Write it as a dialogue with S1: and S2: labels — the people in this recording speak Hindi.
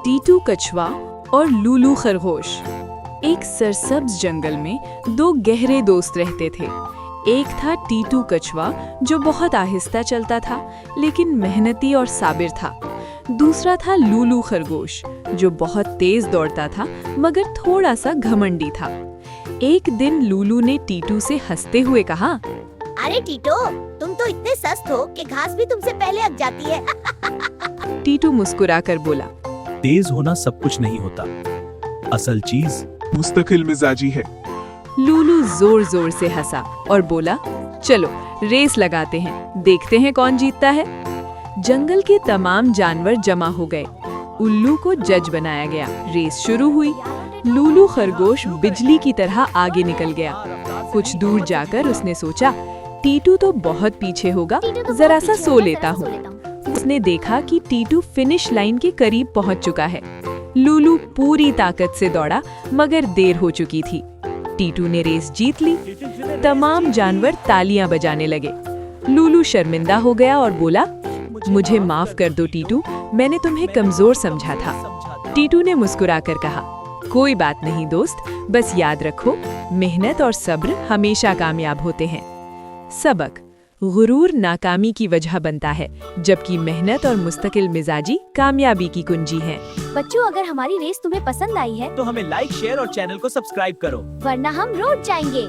S1: टीटू कछुआ और लूलू खरगोश। एक सरसब्ज जंगल में दो गहरे दोस्त रहते थे। एक था टीटू कछुआ जो बहुत आहिस्ता चलता था लेकिन मेहनती और साबिर था। दूसरा था लूलू खरगोश जो बहुत तेज दौड़ता था मगर थोड़ा सा घमंडी था। एक दिन लूलू ने टीटू से हंसते हुए कहा,
S2: अरे टीटू, तुम तो इतने सस्त हो कि घास भी तुमसे पहले अग जाती है।
S1: टीटू मुस्कुराकर बोला,
S3: तेज होना सब कुछ नहीं होता, असल चीज
S4: मुस्तकिल मिजाजी है।
S1: लूलू जोर जोर से हंसा और बोला, चलो रेस लगाते हैं, देखते हैं कौन जीतता है। जंगल के तमाम जानवर जमा हो गए। उल्लू को जज बनाया गया। रेस शुरू हुई। लूलू खरगोश बिजली की तरह आगे निकल गया। कुछ दूर जाकर उसने सोचा, टीटू तो बहुत पीछे होगा, जरा सा सो लेता हूँ। उसने देखा कि टीटू फिनिश लाइन के करीब पहुंच चुका है। लूलू पूरी ताकत से दौड़ा मगर देर हो चुकी थी। टीटू ने रेस जीत ली। तमाम जानवर तालियां बजाने लगे। लूलू शर्मिंदा हो गया और बोला, मुझे माफ कर दो टीटू, मैंने तुम्हें कमजोर समझा था। टीटू ने मुस्कुराकर कहा, कोई बात नहीं दोस्त, बस याद रखो, मेहनत और सब्र हमेशा कामयाब होते हैं। सबक: गुरूर नाकामी की वजह बनता है, जबकि मेहनत और मुस्तकिल मिजाजी कामयाबी की कुंजी है।
S2: बच्चों, अगर हमारी रेस तुम्हें पसंद आई है
S3: तो हमें लाइक, शेयर और चैनल को सब्सक्राइब करो।
S2: वरना हम रोड जाएंगे।